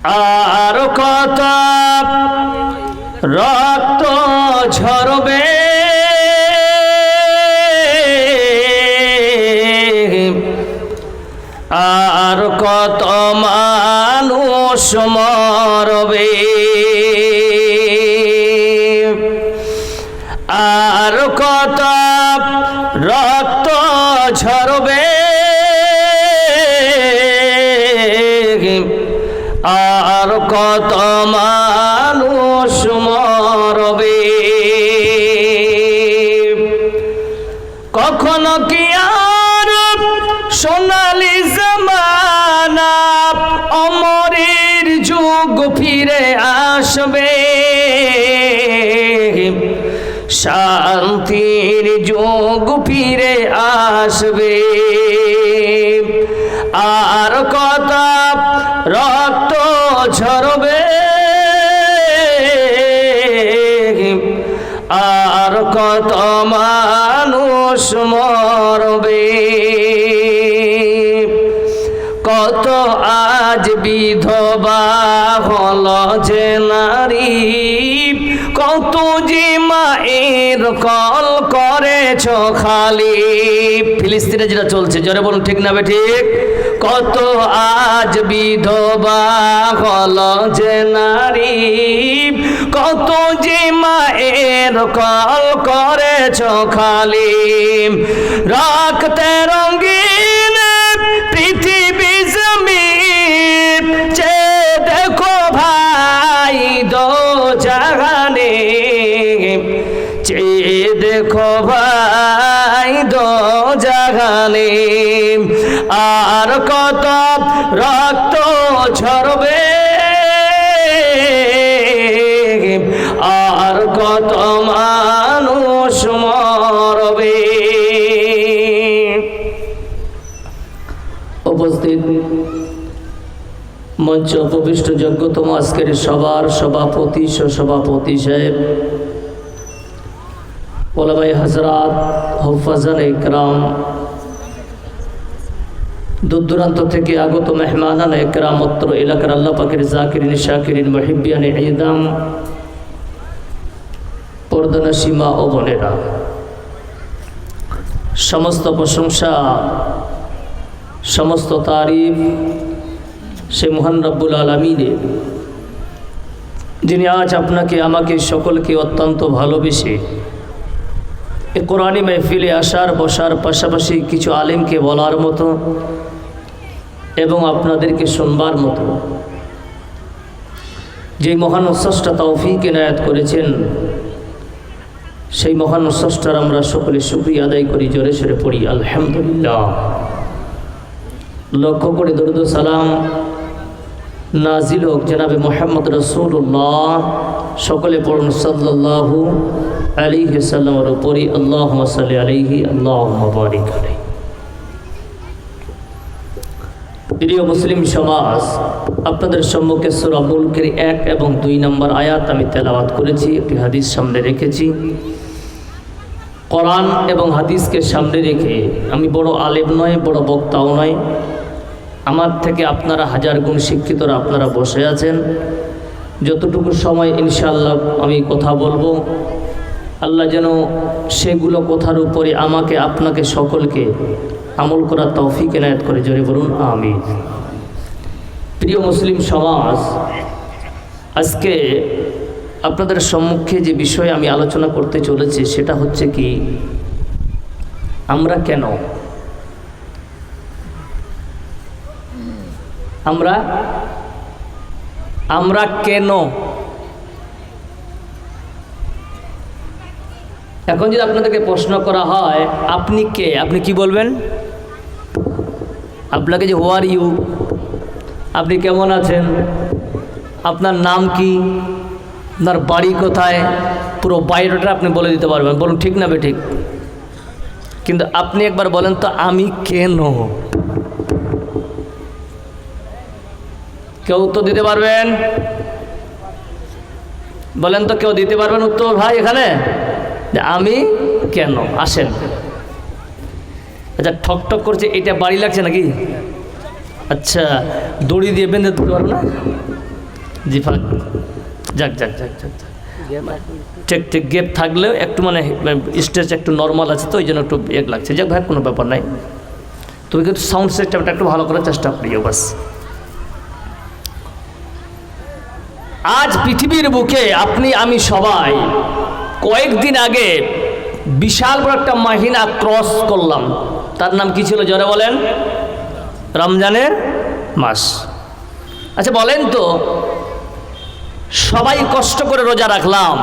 আর কত রক্ত ঝরবে, আর কত মানুষ মরবে, আর কত রক্ত ঝরবে, আর কত মানুষ মরবে। কখনো কি আর সোনালি জামানা অমরের যুগ ফিরে আসবে, শান্তির যুগ ফিরে আসবে, আর কত রক্ত ঝরবে, আর কত মানুষ মরবে। কত আজ বিধবা হল যে নারী, কত যে মায়ের কল করেছ খালি। ফিলিস্তিনে যেটা চলছে, জোরে বলুন ঠিক না ঠিক? কত আজ বিধবা হল যে নারী, কত যে মায়ের কল করেছ খালি। রাখতে রঙিন পৃথিবী জমিন, চে দেখো ভাই দো জাহানে, চে দেখো ভাই দো জাহানে, আর কত রক্ত ঝরবে, আর কত মানুষ মরবে। উপস্থিত মঞ্চ উপবিষ্ট যোগ্যতম আজকের সবার সভাপতি সভাপতি সাহেব, ওলামায়ে হযরত, হুফাজানে ইকরাম, দূর দূরান্ত থেকে আগত মেহমানানে ইকরাম, অত্র এলাকার আল্লাহ পাকের জাকিরিন শাকিরিন মুহিব্বিয়ানে ইদাম, পর্দানশী মা ও বোনেরা, সমস্ত প্রশংসা সমস্ত তারিফ সে মহান রব্বুল আলামিনের, যিনি আজ আপনাকে আমাকে সকলকে অত্যন্ত ভালোবেসে এ কোরআনী মাহফিলে আসার বসার পাশাপাশি কিছু আলেমকে বলার মতো এবং আপনাদেরকে শুনবার মতো যে মহান স্রষ্টা তৌফিক এনায়েত করেছেন, সেই মহান স্রষ্টার আমরা সকলে শুকরিয়া আদায় করি। জোরে সরে পড়ি আলহামদুলিল্লাহ। লক্ষ্য করে দরুদ ও সালাম নাজিল হোক জনাবে মুহাম্মদ রাসূলুল্লাহ, সকলে পড়ুন সাল্লাল্লাহু আলাইহি ওয়াসাল্লামের উপরে আল্লাহুম্মা সাল্লি আলাইহি আল্লাহুম্মা বারিক আলাইহি। প্রিয় মুসলিম সমাজ, আপনাদের সম্মুখে সূরা মুলকের 1 এবং 2 নম্বর আয়াত আমি তেলাওয়াত করেছি, একটি হাদিস সামনে রেখেছি। কোরআন এবং হাদিসকে সামনে রেখে আমি বড় আলেম নয়, বড় বক্তাও নয়, আমার থেকে আপনারা হাজার গুণ শিক্ষিতরা আপনারা বসে আছেন। যতটুকু সময় ইনশাআল্লাহ আমি কথা বলবো, আল্লাহ যেন সেগুলো কথার উপরে আমাকে আপনাকে সকলকে আমল করার তৌফিক এনায়েত করে। জোরে বলুন আমিন। প্রিয় মুসলিম সমাজ, আজকে আপনাদের সম্মুখে যে বিষয়ে আমি আলোচনা করতে চলেছি সেটা হচ্ছে কি, আমরা কেন আমরা কেন এখন যদি আপনাদেরকে প্রশ্ন করা হয় আপনি কে, আপনি কি বলবেন? আপনাকে যে হু আর ইউ, আপনি কেমন আছেন, আপনার নাম কি, আপনার বাড়ি কোথায়, পুরো বায়োডাটা আপনি বলে দিতে পারবেন। বলুন ঠিক না বেঠিক? কিন্তু আপনি একবার বলেন তো আমি কেন? কেউ উত্তর দিতে পারবেন? বলেন তো, কেউ দিতে পারবেন উত্তর ভাই এখানে যে আমি কেন? আসেন। আচ্ছা, ঠক ঠক করছে, এটা বাড়ি লাগছে নাকি? আচ্ছা, দড়ি দিয়ে বেঁধে দিতে পারবো না? জি ফাঁক, যাক যাক যাক যাক যাক। ঠিক ঠিক গ্যাপ থাকলেও একটু মানে স্টেজ একটু নর্মাল আছে, তো ওই জন্য একটু এক লাগছে। যাক ভাই, কোনো ব্যাপার নাই, তুমি কিন্তু সাউন্ড সিস্টেমটা একটু ভালো করার চেষ্টা করিও বাস। আজ পৃথিবীর বুকে আপনি আমি সবাই কয়েকদিন আগে বিশাল বড় একটা মাহিনা ক্রস করলাম। তার নাম কি ছিল জোরে বলেন? রমজানের মাস। আচ্ছা বলেন তো, সবাই কষ্ট করে রোজা রাখলাম,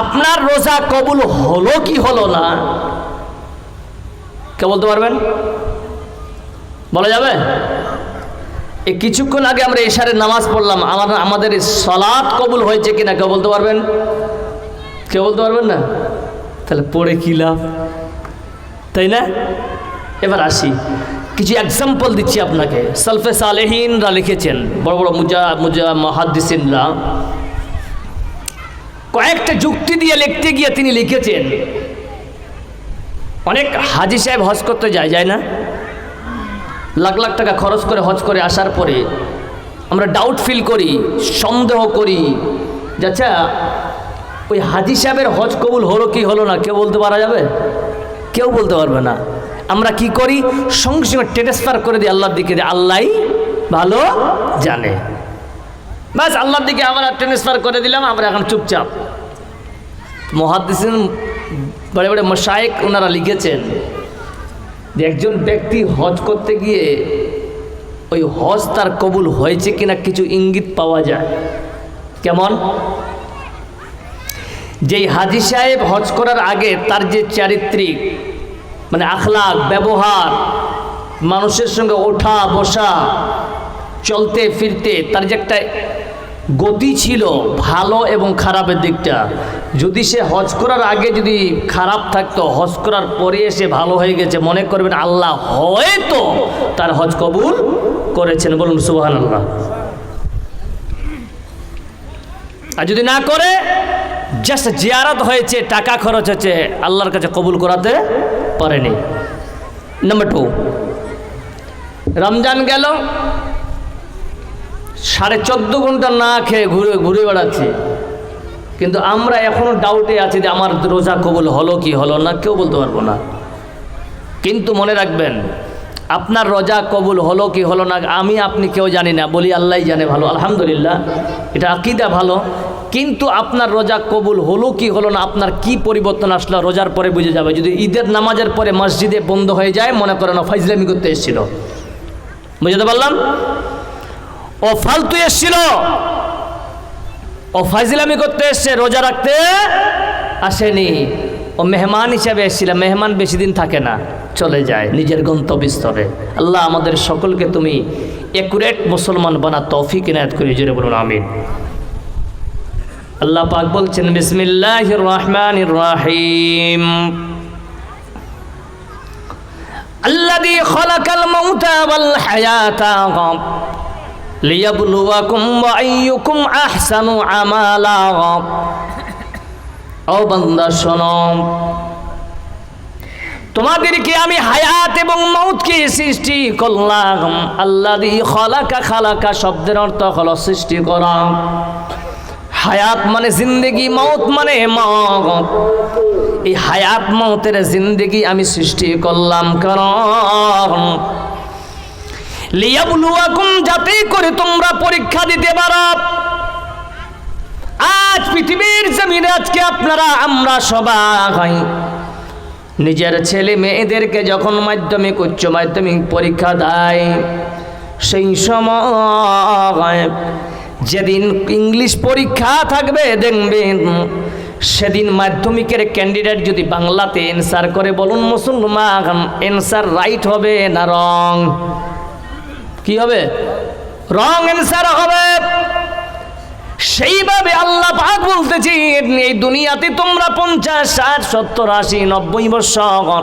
আপনার রোজা কবুল হলো কি হলো না কে বলতে পারবেন? বলা যাবে? এই কিছুক্ষণ আগে আমরা এশারের নামাজ পড়লাম, আমাদের সালাত কবুল হয়েছে কিনা কেউ বলতে পারবেন? কেউ বলতে পারবেন না? তাহলে পড়ে কি লাভ, তাই না? এবার আসি, কিছু এক্সাম্পল দিচ্ছি আপনাকে। সালফে সালেহিনরা লিখেছেন, বড় বড় মুহাদ্দিসিনরা কয়েকটা যুক্তি দিয়ে লিখতে গিয়ে তিনি লিখেছেন, অনেক হাজি সাহেব হজ করতে যায় না, লাখ লাখ টাকা খরচ করে হজ করে আসার পরে আমরা ডাউট ফিল করি, সন্দেহ করি যে আচ্ছা ওই হাজি সাহেবের হজ কবুল হলো কি হলো না কেউ বলতে পারা যাবে? কেউ বলতে পারবে না। আমরা কি করি? সঙ্গে সঙ্গে ট্রান্সফার করে দিই আল্লাহর দিকে, যে আল্লাহই ভালো জানে, বাস আল্লাহর দিকে আমরা ট্রান্সফার করে দিলাম, আমরা এখন চুপচাপ। মুহাদ্দিসিন বড় বড় মাশায়েখ ওনারা লিখেছেন যে একজন ব্যক্তি হজ করতে গিয়ে ওই হজ তার কবুল হয়েছে কিনা কিছু ইঙ্গিত পাওয়া যায়। কেমন? যেই হাজি সাহেব হজ করার আগে তার যে চারিত্রিক মানে আখলাক, ব্যবহার, মানুষের সঙ্গে ওঠা বসা, চলতে ফিরতে তার যে একটা গতি ছিল ভালো এবং খারাপের দিকটা, যদি সে হজ করার আগে যদি খারাপ থাকতো, হজ করার পরে এসে ভালো হয়ে গেছে, মনে করবেন আল্লাহ হয়তো তার হজ কবুল করেছেন। বলুন সুবহানাল্লাহ। আর যদি না করে, জাস্ট জিয়ারত হয়েছে, টাকা খরচ হচ্ছে, আল্লাহর কাছে কবুল করাতে পারেনি। নাম্বার 2, রমজান গেল, 14.5 ঘন্টা না খেয়ে ঘুরে বেড়াচ্ছি, কিন্তু আমরা এখনো ডাউটে আছি যে আমার রোজা কবুল হলো কি হলো না, কেউ বলতে পারবো না। কিন্তু মনে রাখবেন, আপনার রোজা কবুল হলো কি হলো না আমি আপনি কেউ জানি না, বলি আল্লাহই জানে ভালো, আলহামদুলিল্লাহ, এটা আকীদা ভালো। কিন্তু আপনার রোজা কবুল হলো কি হলো না, আপনার কি পরিবর্তন আসলো রোজার পরে বুঝে যাবে। যদি ঈদের নামাজের পরে মসজিদে বন্ধ হয়ে যায়, মনে করেন ও ফাইজলামি করতে এসেছিল, বুঝতে পারলাম? ও ফালতু এসেছিল, ও ফাইজলামি করতে এসছে, রোজা রাখতে আসেনি। ও মেহমান হিসাবে এসেছিল, মেহমান বেশি দিন থাকে না, চলে যায় নিজের গন্তব্যস্থলে। আল্লাহ আমাদের সকলকে তুমি একুরেট মুসলমান বানা তৌফিক ইনায়াত করে, জোরে বলুন আমিন। আল্লাহ পাক বলছেন, বিসমিল্লাহির রহমানির রহিম, আল্লাযী খালাকাল মাউতা ওয়াল হায়াতা লিয়াবলুয়াকুম ওয়া আইয়ুকুম আহসানু আমালা। ও বান্দা শোনো, তোমাদেরকে আমি হায়াত এবং মৌতকে সৃষ্টি করলাম। আল্লাযী খালাকা, খালাকা শব্দের অর্থ হলো সৃষ্টি করা। হায়াত মানে জিন্দেগি, মৌত মানে মওত। এই হায়াত মৌতের জিন্দেগি আমি সৃষ্টি করলাম কারণ লিয়াবলুয়াকুম, যাতে করে তোমরা পরীক্ষা দিতে পারো। আজ পৃথিবীর জমিনে আজকে আপনারা আমরা সবাই নিজের ছেলে মেয়েদেরকে যখন মাধ্যমিক উচ্চ মাধ্যমিক পরীক্ষা দেয়, সেই সময় যেদিন ইংলিশ পরীক্ষা থাকবে দেখবেন, সেদিন মাধ্যমিকের ক্যান্ডিডেট যদি বাংলাতে অ্যান্সার করে, বলুন মুসলমান, অ্যান্সার রাইট হবে না রং? কি হবে? রং অ্যান্সার হবে। সেইভাবে আল্লাহ পাক বলতেছি, এই দুনিয়াতে তোমরা 50, 60, 70, 80, 90 বছর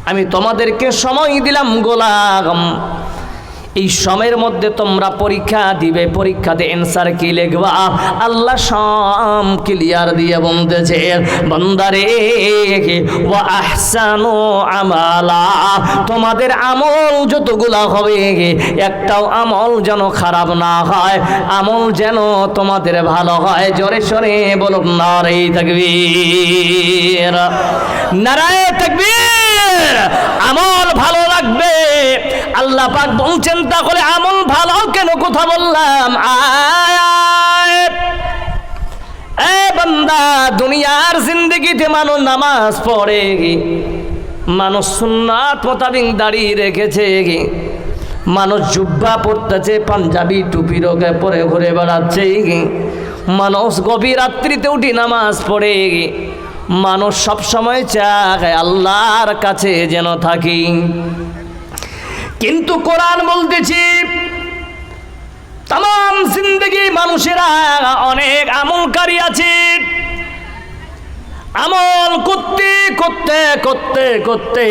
আমি তোমাদেরকে সময় দিলাম গোলাম। এই সময়ের মধ্যে তোমরা পরীক্ষা দিবে, পরীক্ষাতে অ্যান্সার কি লিখবা আল্লাহ সব ক্লিয়ার দিয়ে বলতেছে বান্দারে ওয়া আহসানু আমালা, তোমাদের আমল যতগুলা হবে একটাও আমল যেন খারাপ না হয়, আমল যেন তোমাদের ভালো হয়। জোরে সরে বলুন নারে তাকবীর, নারে তাকবীর। আমল ভালো লাগবে আল্লাহ পাক বলছেন, তাহলে আমল ভালো কেন কথা বললাম? এ বান্দা, দুনিয়ার জিন্দেগিতে মানুষ নামাজ পড়ে, মানুষ সুন্নাত মোতাবিক দাঁড়িয়ে রেখেছে, মানুষ জুব্বা পড়তেছে, পাঞ্জাবি টুপি রোগে পরে ঘুরে বেড়াচ্ছে, মানুষ গভীর রাত্রিতে উঠি নামাজ পড়ে, মানুষ সব সময় চায় আল্লাহর কাছে যেন থাকি। কিন্তু কোরআন বলতেছি তাম জিন্দগি মানুষেরা অনেক আমলকারী আছে, আমল করতে করতে করতে করতে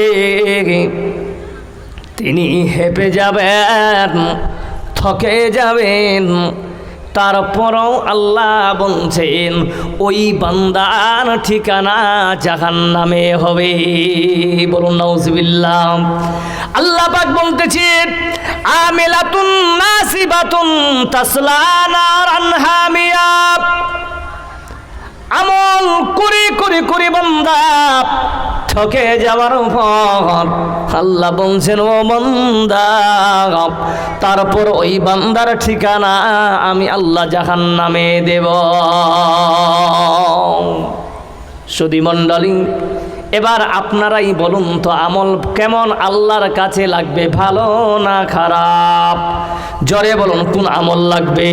তিনি হেঁপে যাবেন, থকে যাবেন, তারপরও আল্লাহ বলছেন ওই বান্দার ঠিকানা জাহান্নামে হবে। বলুন নাউজুবিল্লাহ। আল্লাহ পাক বলতেছেন আমিলাতুন নাসিবাতুন তাসলা নারান হামিয়া, আমল করে করে করে বান্দা ঠকে যাওয়ার পর আল্লাহ বলছেন ও বান্দা, তারপর ওই বান্দার ঠিকানা আমি আল্লাহ জাহান্নামে দেব। সুধী মণ্ডলী, এবার আপনারাই বলুন তো আমল কেমন আল্লাহর কাছে লাগবে, ভালো না খারাপ? জোরে বলুন কোন আমল লাগবে,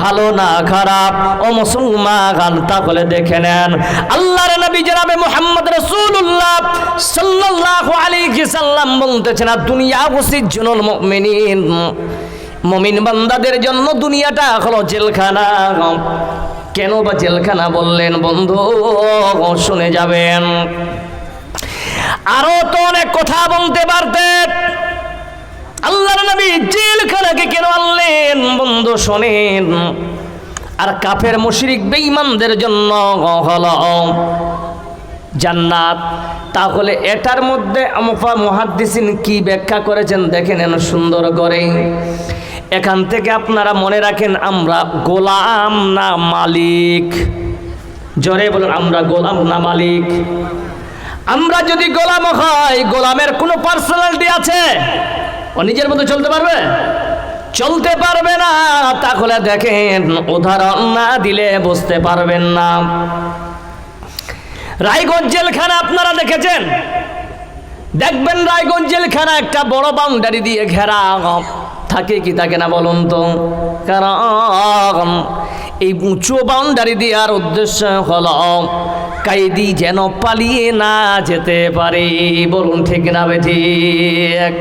ভালো না খারাপ? ও মুসলমান, তাহলে দেখে নেন আল্লাহর নবী জনাবে মুহাম্মদ রাসূলুল্লাহ সাল্লাল্লাহু আলাইহি সাল্লাম বলতেছেন দুনিয়া ওয়াসিজুনুল মুমিনিন, মুমিন বান্দাদের জন্য দুনিয়াটা হলো জেলখানা। কেন বা জেলখানা বললেন বন্ধু? শুনে যাবেন। আরো তো অনেক কথা বলতে পারতেন, আল্লাহর নবী জেলখানাকে কেন আনলেন বন্ধু শোনেন। আর কাফের মুশরিক বেঈমানদের জন্য হলো জান্নাত। তাহলে এটার মধ্যে মুহাদ্দিসিন কি ব্যাখ্যা করেছেন দেখেন সুন্দর করে। এখান থেকে আপনারা মনে রাখেন আমরা গোলাম না মালিক? জোরে বলুন আমরা গোলাম না মালিক? আমরা যদি গোলাম হয়, গোলামের কোনো পার্সোনালিটি আছে? ও নিজের মতো চলতে পারবে? চলতে পারবে না। তাহলে দেখেন উদাহরণ না দিলে বুঝতে পারবেন না। রায়গঞ্জ জেলখানা আপনারা দেখেছেন, দেখবেন রায়গঞ্জ জেলখানা একটা বড় বাউন্ডারি দিয়ে ঘেরা থাকে কি থাকে না বলুন তো? কারণ এই উঁচু বাউন্ডারি দেওয়ার উদ্দেশ্য হলো কয়েদি যেন পালিয়ে না যেতে পারে। বলুন ঠিক না বেঠিক?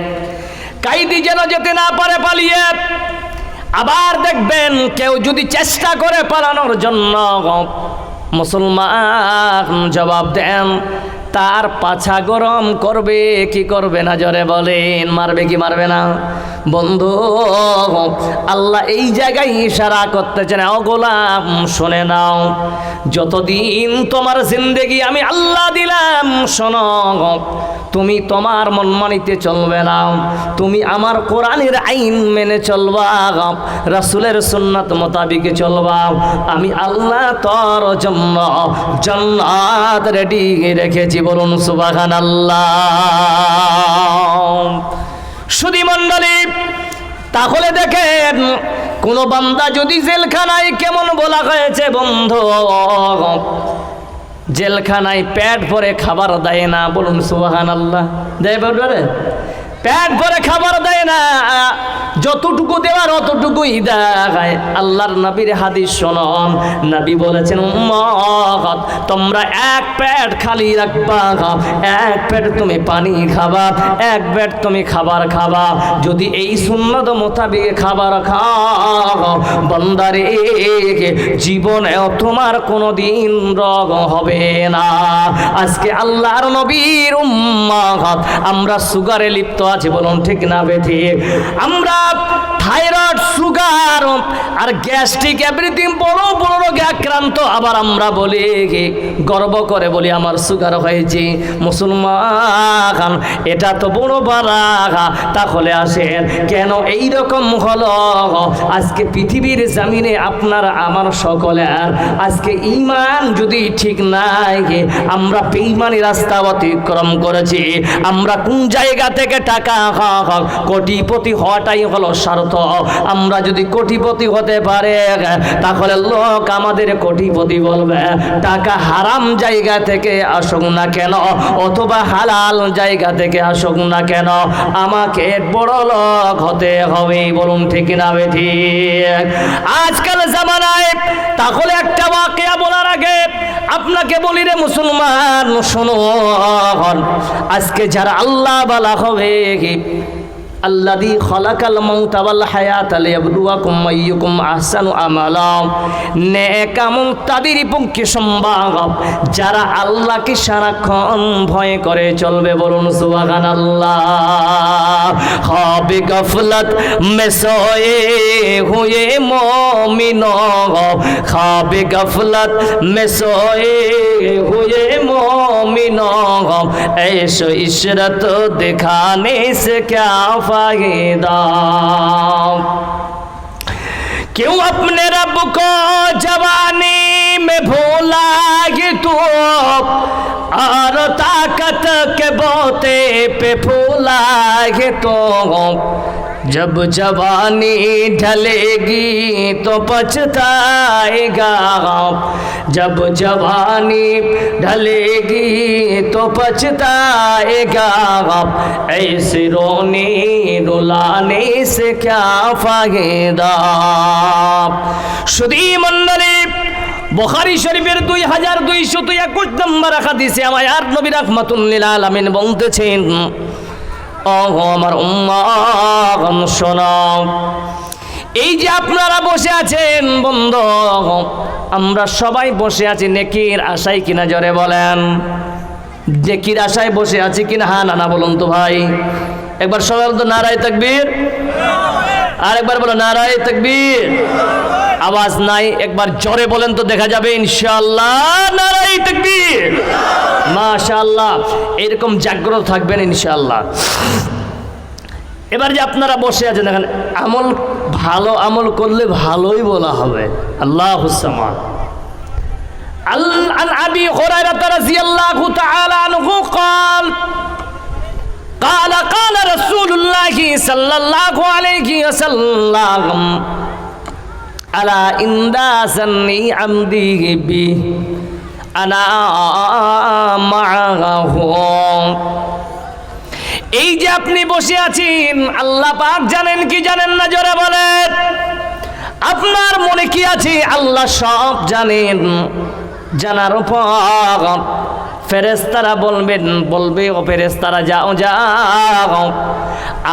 কয়েদি যেন যেতে না পারে পালিয়ে। আবার দেখবেন কেউ যদি চেষ্টা করে পালানোর জন্য, মুসলমান জবাব দেন তার পাছা গরম করবে কি করবে না? জোরে বলেন, মারবে কি মারবে না? বন্ধু, আল্লাহ এই জায়গায় ইশারা করতেছেন, ও গোলাম শুনে নাও, যতদিন তোমার জিন্দেগি আমি আল্লাহ দিলাম, শোনো, তুমি তোমার মনমানিতে চলবে না, তুমি আমার কোরআনের আইন মেনে চলবা, রাসূলের সুন্নাত মোতাবিক চলবা। আমি আল্লাহ তোর জন্য জান্নাত রেডি রেখেছি। বলুন সুবহানাল্লাহ। সুধী মণ্ডলী, তাহলে দেখেন কোন বান্দা যদি জেলখানায়, কেমন বলা হয়েছে বন্ধু, জেলখানায় পেট ভরে খাবার দেয় না। বলুন সুবহানাল্লাহ। দেয় বলবে? পেট ভরে খাবার দেয় না, যতটুকু দেওয়ার অতটুকুই দেয়। আল্লাহর নবীর হাদিস শোনুন, নবী বলেছেন উম্মত তোমরা এক পেট খালি রাখবা, এক পেট তুমি পানি খাবা, এক পেট তুমি খাবার খাবা। যদি এই সুন্নাত মোতাবেক খাবার খাও বান্দারে, জীবনেও তোমার কোনোদিন রোগ হবে না। আজকে আল্লাহর নবীর উম্মত আমরা সুগারে লিপ্ত আছে, বলুন ঠিক না বেঠিক? আমরা থাইরয়েড, সুগার আর গ্যাস্ট্রিক এভরিথিং বড় বড় রোগে আক্রান্ত, আবার আমরা বলি গর্ব করে বলি আমার সুগার হয়েছে। মুসলমান, এটা তো বড় বাড়া। তাহলে আসেন, কেন এই রকম হলো? আজকে পৃথিবীর জমিনে আপনার আমার সকলের আজকে ঈমান যদি ঠিক নাই, আমরা বেঈমানি রাস্তা অতিক্রম করেছি। আমরা কোন জায়গা থেকে টাকা কোটিপতি হওয়াটাই হলো স্বার্থ। আমরা যদি কোটিপতি হতে পারে তাহলে লোক আমাদের কোটিপতি বলবে। টাকা হারাম জায়গা থেকে আসুক না কেন, অথবা হালাল জায়গা থেকে আসুক না কেন, আমাকে বড় লোক হতে হবে, বলুন ঠিক না বেঠিক? আজকাল জামানায় তাহলে একটা ওয়াকিয়া বলার আগে আপনাকে বলি রে মুসলমান, শোনো, আজকে যারা আল্লাহ বালা হবে, আল্লাযী খালাকাল মাউতা ওয়াল হায়াতা লিয়াবলুয়াকুম আইয়ুকুম আহসানু আমালা, নেক আমল তাদেরই পক্ষে সম্ভব যারা আল্লাহকে সারাক্ষণ ভয় করে চলবে, বলুন সুবহানাল্লাহ। খাবে গফলত মে সোয়ে হুয়ে মুমিনো, খাবে গফলত মে সোয়ে হুয়ে মুমিনো, ऐशो इशरत दिखाने से क्या फायदा। क्यों अपने रब को जवानी में भूला ये तू, और ताकत के बोते पे फूला ये तो, जब जवानी ढलेगी तो पछताएगा, जब जवानी ढलेगी तो पछताएगा, ऐसे रोने रुलाने से क्या फायदा। শুধু মণ্ডলী, বুখারী শরীফের 2221 নম্বর হাদিসে আমার নবী রাহমাতুল লিল আলামিন বলতেছেন, ও আমার উম্মাহ শোনো, এই যে আপনারা বসে আছেন বন্ধু, আমরা সবাই বসে আছি নেকির আশায় কিনা, জোরে বলেন নেকির আশায় বসে আছি কিনা? হ্যাঁ না না বলুন তো ভাই, একবার সবাই তো নারায়ে তাকবীর, আর একবার বলো নারায়ে তাকবীর। আওয়াজ নাই, একবার জোরে বলেন তো দেখা যাবে ইনশাআল্লাহ। নারায়ে তাকবীর, মাশাআল্লাহ। এরকম জাগ্রত থাকবেন ইনশাআল্লাহ। এবার যে আপনারা বসে আছেন, দেখেন আমল, ভালো আমল করলে ভালোই বলা হবে। আল্লাহুস সামাদ। আন আবি হুরায়রা রাদিয়াল্লাহু তাআলা আনহু قال قال قال رسول الله صلى الله عليه وسلم ألا إن ذني عمدي بي أنا معه। এই যে আপনি বসে আছেন, আল্লাহ পাক জানেন কি জানেন না? জোরে বলেন। আপনার মনে কি আছে আল্লাহ সব জানেন। জানার পর ফেরেশতারা বলবে ও ফেরেশতারা যাও যাও,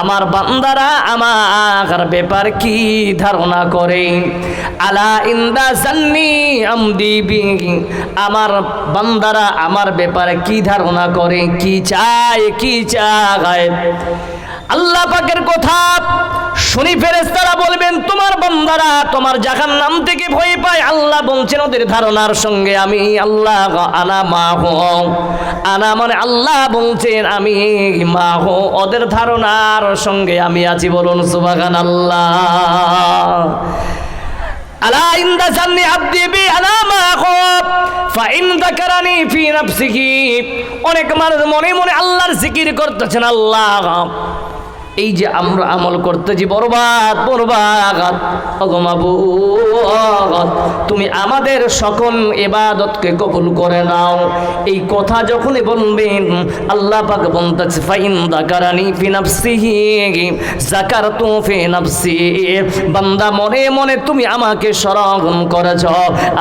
আমার বান্দারা আমার ব্যাপার কি ধারণা করে। আলা ইন্দা জান্নি আমদি বি, আমার বান্দারা আমার ব্যাপারে কি ধারণা করে, কি চায়, কি চায়। আল্লাহ পাকের কথা শুনি ফেরেশতারা বলবেন, তোমার বান্দারা তোমার জাহান্নাম থেকে ভয় পায়। আল্লাহ বলছেন ওদের ধারণার সঙ্গে আমি আল্লাহ আনা মাহু, আনা মানে আল্লাহ বলছেন আমি মাহু, ওদের ধারণার সঙ্গে আমি আছি, বলুন সুবহানাল্লাহ। আলা ইনদা জান্নি আবদি বি আনা মাহু ফাইন যাকারানি ফি নাফসিহি। অনেক মানুষ মনে মনে আল্লাহর জিকির করতেছেন। আল্লাহ, এই যে আমরা আমল করতেছি বরবাদ বরবাদ, ওগো মাবুদ তুমি আমাদের সকল ইবাদতকে কবুল করে নাও। এই কথা যখনই বলবেন, আল্লাহ পাক বলতেছে ফাইন যাকারানি ফি নাফসিহি যাকারতু ফি নাফসি, বান্দা মনে মনে তুমি আমাকে স্মরণ করেছ,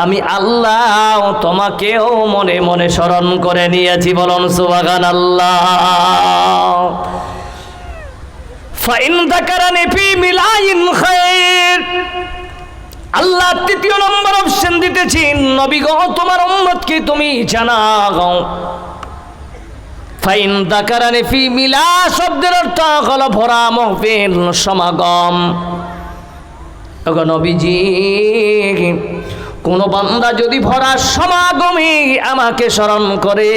আমি আল্লাহ তোমাকেও মনে মনে স্মরণ করে নিয়েছি, বলুন সুবহানাল্লাহ। ফাইন যাকারানি ফি মিলাইন খায়র, আল্লাহ তৃতীয় নম্বর অপশন দিতেছেন, নবী গো তোমার উম্মতকে তুমি জানাও ফাইন দাকারানি ফি মিলা শব্দের অর্থ হলো ভরা মাহফিল, সমাগম। ওগো নবীজি, কোন বান্দা যদি ভরা সমাগমে আমাকে স্মরণ করে,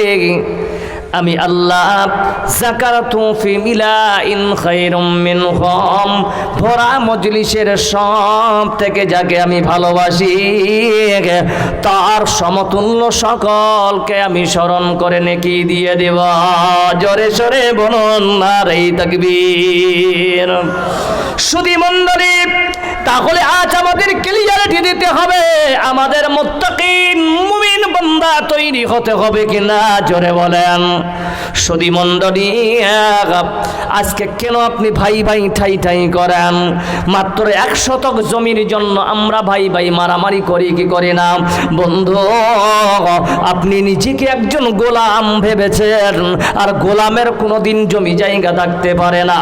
আমি আল্লাহ যাকারাতু ফি মিলাইন খায়রুম মিনহুম, ভরা মজলিসের সব থেকে যাকে আমি ভালোবাসি তার সমতুল্য সকলকে আমি স্মরণ করে নেকি দিয়ে দেব। জোরে সরে বলুন নারে তাকবীর। সুধী মণ্ডলী, তাহলে আজ আমাদের ক্লিয়ারিটি দিতে হবে, আমাদের মুত্তাকিন মুমিন বান্দা তৈরি হতে হবে কিনা, জোরে বলেন। সুধী মণ্ডলী, আজকে কেন আপনি ভাই ভাই ঠাই ঠাই করেন? মাত্র 1 শতক জমির জন্য আমরা ভাই ভাই মারামারি করি কি করি না? বন্ধু, আপনি নিজেকে একজন গোলাম ভেবেছেন, আর গোলামের কোনোদিন জমি জায়গা থাকতে পারে না,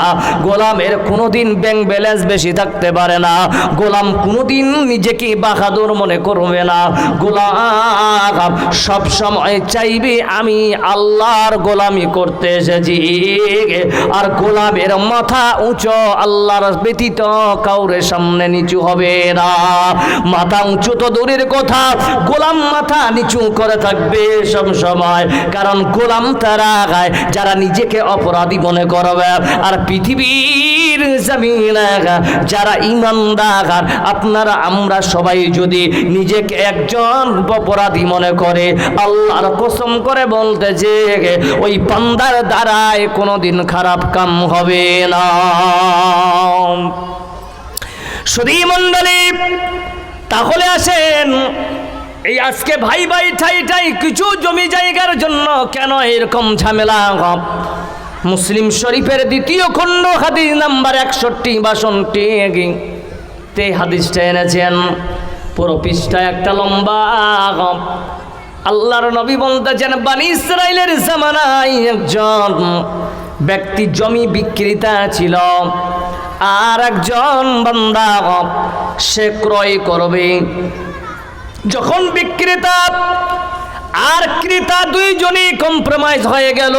গোলামের কোনোদিন ব্যাংক ব্যালেন্স বেশি থাকতে পারে না, গোলাম কোনোদিন নিজেকে বাহাদুর মনে করবে না। গোলাম সব সময় চাইবে আমি আল্লাহর গোলামি করতে এসেছি, আর গোলামের মাথা উঁচু, আল্লাহর ব্যতীত কাউরে সামনে নিচু হবে না। মাথা উঁচু তো দূরের কথা, গোলাম মাথা নিচু করে থাকবে সব সময়, কারণ গোলাম তারা যারা নিজেকে অপরাধী মনে করবে, আর পৃথিবীর জমিনে যারা ঈমানদার, আপনারা আমরা সবাই যদি নিজেকে একজন অপরাধী মনে করে, আল্লাহর কসম করে বলতেছে ওই বান্দার দ্বারায় কোনোদিন খারাপ কাম হবে না। সুধী মণ্ডলী, তাহলে আসেন, এই আজকে ভাই ভাই ঠাই ঠাই কিছু জমি জায়গার জন্য কেন এরকম ঝামেলা? মুসলিম শরীফের 2য় খণ্ড হাদিস নাম্বার 61-62 তে হাদিসটা এনেছেন। পুরো পৃষ্ঠা একটা লম্বা। আল্লাহর নবী বলতেছেন, বনি ইসরাইলের জামানায় একজন ব্যক্তি জমি বিক্রেতা ছিল, আর একজন বান্দা সে ক্রয় করবে। যখন বিক্রেতা আর ক্রেতা দুইজনই কম্প্রোমাইজ হয়ে গেল,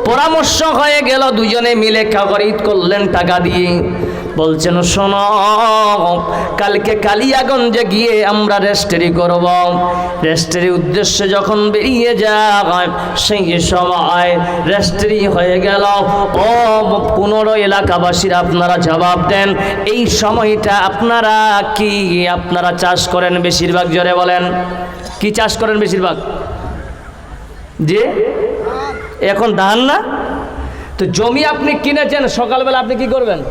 পরামর্শ হয়ে গেল, দুজনে মিলে খরিদ করলেন টাকা দিয়ে। বলছেন, শোনো, কালকে কালিয়াগঞ্জে গিয়ে আমরা রেজিস্ট্রি করব। রেজিস্ট্রির উদ্দেশ্যে যখন বেরিয়ে যায়, সেই সময় রেজিস্ট্রি হয়ে গেল। ও 15 এলাকাবাসীরা আপনারা জবাব দেন, এই সময়টা আপনারা কি আপনারা চাষ করেন বেশিরভাগ? জোরে বলেন, কি চাষ করেন বেশিরভাগ? যে এখন ধান না? তো জমি আপনি কিনেছেন, সকালবেলা আপনি কি করবেন?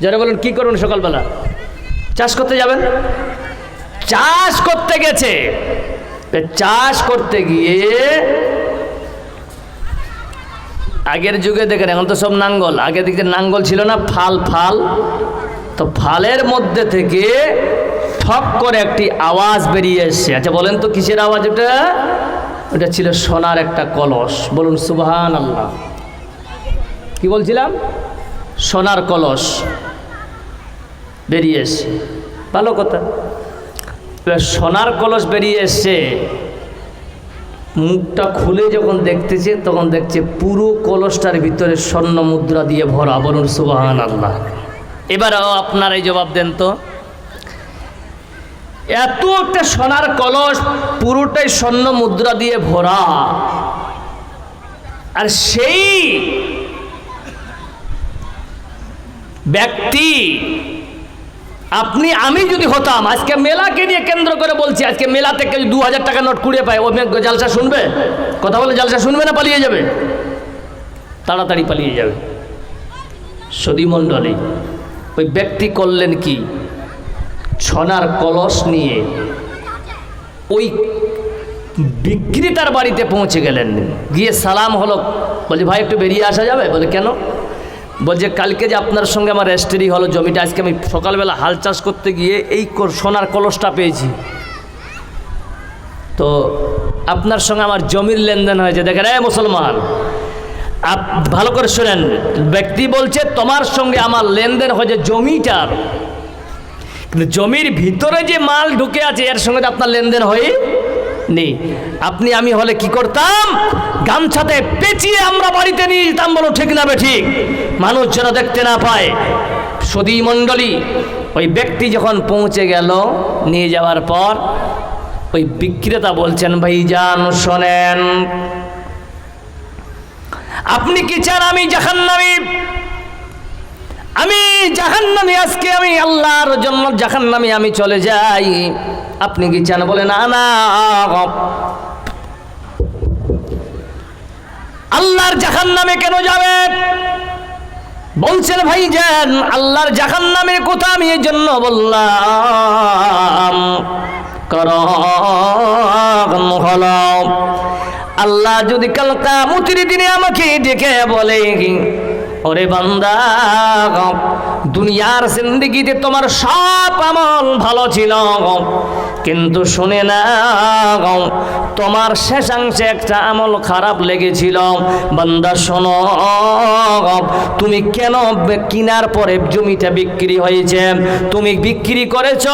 যারা বলেন কি করবেন সকালবেলা? চাষ করতে যাবেন। চাষ করতে গেছে, চাষ করতে গিয়ে আগের যুগে দেখেন, এখন তো সব নাঙ্গল, আগে দিকে নাঙ্গল ছিল না, ফাল। তো ফালের মধ্যে থেকে ঠক করে একটি আওয়াজ বেরিয়ে এসছে। আচ্ছা বলেন তো কিসের আওয়াজ ওটা? ওটা ছিল সোনার একটা কলস। বলুন সুবহানাল্লাহ। কি বলছিলাম? সোনার কলস বেরিয়ে এসছে, ভালো কথা। সোনার কলস বেরিয়ে এসছে, মুখটা খুলে যখন দেখতেছে তখন দেখছে পুরো কলসটার ভিতরে স্বর্ণ মুদ্রা দিয়ে ভরা। বলুন সুবহানাল্লাহ। এবার আপনার এই জবাব দেন তো, এত একটা সোনার কলস পুরোটাই স্বর্ণ মুদ্রা দিয়ে ভরা, আর সেই ব্যক্তি আপনি আমি যদি হতাম, আজকে মেলাকে নিয়ে কেন্দ্র করে বলছি, আজকে মেলা থেকে 2000 টাকা নোট কুড়িয়ে পায়, ও জালসা শুনবে? কথা বলে জালসা শুনবে না পালিয়ে যাবে? তাড়াতাড়ি পালিয়ে যাবে। সুধী মণ্ডলী, ওই ব্যক্তি করলেন কি? সোনার কলস নিয়ে ওই বিক্রেতার বাড়িতে পৌঁছে গেলেন। গিয়ে সালাম হলো, বলছে ভাই একটু বেরিয়ে আসা যাবে? বলে কেন? বলছে কালকে যে আপনার সঙ্গে আমার রেজিস্ট্রি হলো জমিটা, আজকে আমি সকালবেলা হাল চাষ করতে গিয়ে এই সোনার কলসটা পেয়েছি, তো আপনার সঙ্গে আমার জমির লেনদেন হয়েছে। দেখেন মুসলমান, ভালো করে শোনেন, ব্যক্তি বলছে তোমার সঙ্গে আমার লেনদেন হয়েছে জমিটার, কিন্তু জমির ভিতরে যে মাল ঢুকে আছে এর সঙ্গে আপনার লেনদেন নেই। আপনি আমি হলে কি করতাম? গামছাতে পেঁচিয়ে আমরা বাড়িতে নিয়ে যেতাম, বলো ঠিক না ঠিক? মানুষ যেন দেখতে না পায়। সুধী মণ্ডলী, ওই ব্যক্তি যখন পৌঁছে গেল, নিয়ে যাওয়ার পর ওই বিক্রেতা বলছেন, ভাইজান শোনেন, আপনি কি চান আমি জাহান্নামী? আমি জাহান্নামী, আজকে আমি আল্লাহর জন্য জাহান্নামী আমি চলে যাই, আপনি কি চান? বলে না না, আল্লাহর জাহান্নামে কেন যাবে? বলছেন ভাইজান, আল্লাহর জাহান্নামের কথা আমি এই জন্য বললাম, কারণ হলো আল্লাহ যদি কাল কিয়ামতের দিনে আমাকে ডেকে বলে, ওরে বান্দা, দুনিয়ার জিন্দেগিতে তোমার সব আমল ভালো ছিল, কিন্তু শুনে না, তোমার শেষাংশে একটা আমল খারাপ লেগেছিল। বান্দা শোনো, তুমি কেন কিনার পরে জমিটা বিক্রি হয়েছে, তুমি বিক্রি করেছ,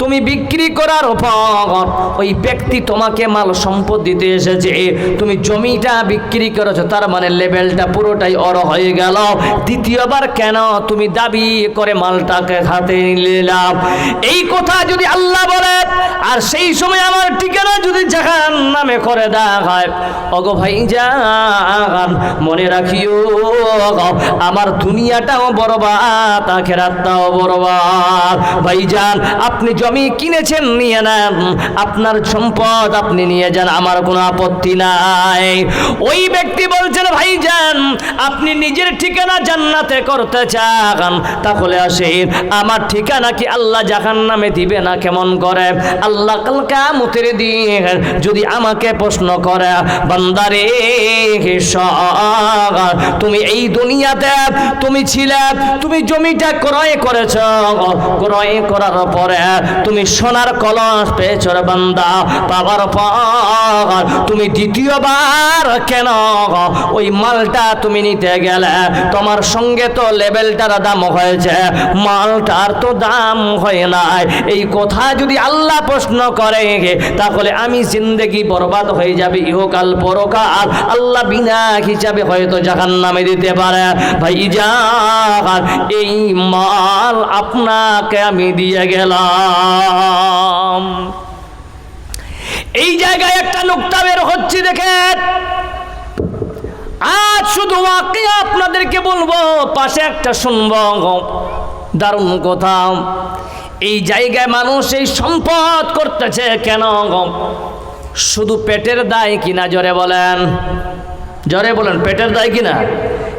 তুমি বিক্রি করার পর ওই ব্যক্তি তোমাকে মাল সম্পদ দিতে এসেছে, তুমি জমিটা বিক্রি করেছো, তার মানে লেভেলটা পুরোটাই অর হয়ে গেল। দ্বিতীয়বার কেন তুমি দাবি করে মালটাকে হাতে নিলাম? এই কথা যদি আল্লাহ বলে, আর সেই সময় আমার ঠিকানা যদি জাহান্নামে করে দেওয়া হয়, ওগো ভাইজান মনে রাখিও, আমার দুনিয়াটাও বরবাদ, আখিরাতটাও বরবাদ। ভাইজান, আপনি জমি কিনেছেন, নিয়ে নেন, আপনার সম্পদ আপনি নিয়ে যান, আমার কোনো আপত্তি নাই। ওই ব্যক্তি বলছেন, ভাইজান আপনি নিজের ঠিকানা জান্নাতে করতে চান, তাহলে আসেন, আমার ঠিকানা কি আল্লাহ জাহান্নামে দিবে না? কেমন করে? আল্লাহ কাল কিয়ামতের দিন যদি আমাকে প্রশ্ন করে, বান্দারে তুমি এই দুনিয়াতে তুমি ছিলে, তুমি জমিটা ক্রয় করেছ, ক্রয় করার পরে তুমি সোনার কলস পেয়েছ রে বান্দা, পাওয়ার পর তুমি দ্বিতীয়বার কেন ওই মালটা তুমি নিতে গেলে? তোমার সঙ্গে তো লেভেলটার দাম হয়েছে, মালটার তো দাম হয় নাই। এই কথা যদি আল্লাহ প্রশ্ন করে, তাহলে আমি জিন্দেগি বরবাদ হয়ে যাবে, ইহকাল পরকাল। আল্লাহ বিনা হিসাবে হয়তো জাহান্নামে দিতে পারে। ভাইজান, এই মাল আপনাকে আমি দিয়ে গেলাম। এই জায়গায় একটা নুকতা বের হচ্ছে, দেখেন। আজ শুধু ওয়াকিয়া আপনাদেরকে বলবো, পাশে একটা শুনবো, দারুণ কথা। এই জায়গায় মানুষ এই সম্পদ করতেছে কেন? শুধু পেটের দায় কিনা? জোরে বলেন, জোরে বলেন, পেটের দায় কিনা?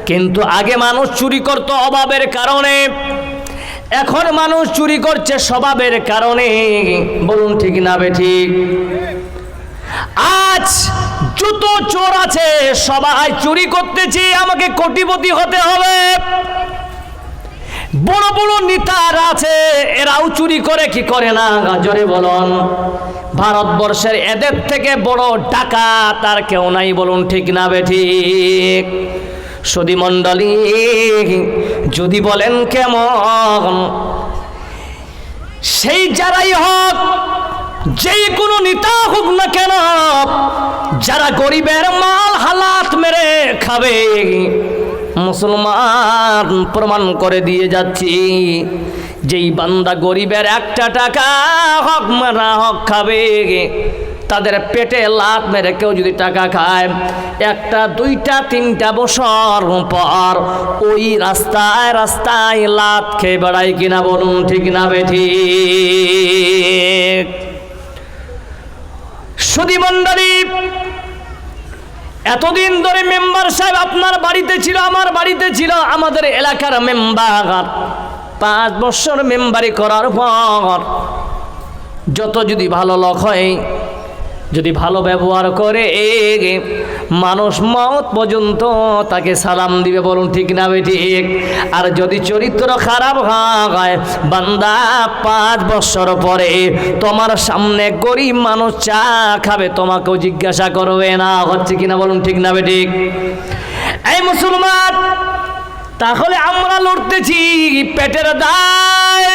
কিন্তু আগে মানুষ চুরি করত অভাবের কারণে, এখন মানুষ চুরি করছে স্বভাবের কারণে। বলুন ঠিক না বেঠিক? আজ যত চোর আছে সবাই চুরি করতেছে, আমাকে কোটিপতি হতে হবে। বড় বড় নেতারা আছে, এরাও চুরি করে কি করে না? জোরে বলুন। ভারতবর্ষের এদের থেকে বড় ডাকাত আর কেউ নাই। বলুন ঠিক না বেঠিক? সুধী মণ্ডলী, যদি বলেন কেমন, সেই যারাই হোক, যে কোনো নেতা হোক না কেন, যারা গরিবের মাল হালাত মেরে খাবে, মুসলমান প্রমাণ করে দিয়ে যাচ্ছি, যেই বান্দা গরিবের একটা টাকা হক মারা হক খাবে, তাদের পেটে লাত মেরে কেউ যদি টাকা খায়, একটা দুইটা তিনটা বছর পর ওই রাস্তায় রাস্তায় লাত খেয়ে বেড়ায় কিনা? বলুন ঠিক না বেঠিক? সুধী মণ্ডলী, এতদিন ধরে মেম্বার সাহেব আপনার বাড়িতে ছিল, আমার বাড়িতে ছিল, আমাদের এলাকার মেম্বার। 5 বছর মেম্বারি করার পর যত যদি ভালো লোক হয়, যদি ভালো ব্যবহার করে, মানুষ মওত পর্যন্ত তাকে সালাম দিবে। বলুন ঠিক না বেঠিক? আর যদি চরিত্র খারাপ হয়, বান্দা 5 বছর পরে তোমার সামনে গরিব মানুষ চা খাবে, তোমাকেও জিজ্ঞাসা করবে না হচ্ছে কিনা। বলুন ঠিক না বেঠিক? এই মুসলমান, তাহলে আমরা লড়তেছি পেটের দায়।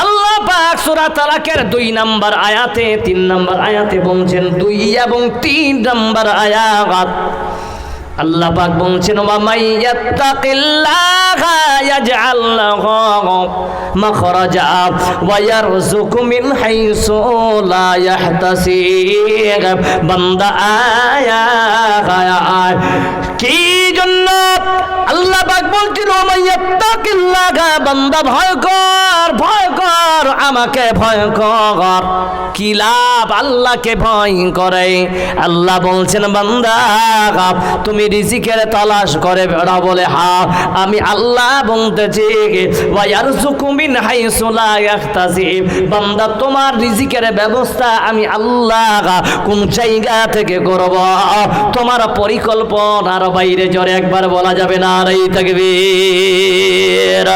আল্লাহ পাক সূরা তালাকের 2 নম্বর আয়াতে 3 নম্বর আয়াতে বলছেন, 2 এবং 3 নম্বর আয়াত আল্লাহ পাক বলছেন, ওয়া মাইয়াত্তাকিল্লাহা ইয়াজআল লাহু মাখরাজা ওয়া ইয়ারযুকু মিন হাইসু লা ইয়াহতাসিব। বান্দা আয়াত কি জন্য আল্লাহ পাক বলছেন, ওয়া মাইয়াত্তাকিল্লাহা, বান্দা ভয় কর, ভয় কর, আমাকে ভয় কর। কি লাভ আল্লাহকে ভয় করে? আল্লাহ বলছেন, বান্দা তুমি রিজিকের তালাশ করে বেড়া, বলে হ্যাঁ আমি আল্লাহ বলতেছি, ওয়া ইয়ারযুকু মিন হাইসু লা ইয়াহতাসিব। বান্দা তোমার রিজিকের ব্যবস্থা আমি আল্লাহ কোন জায়গা থেকে করব? তোমার পরিকল্পনার বাইরে। জোরে একবার বলা যাবে না? আর এই তাকবীর।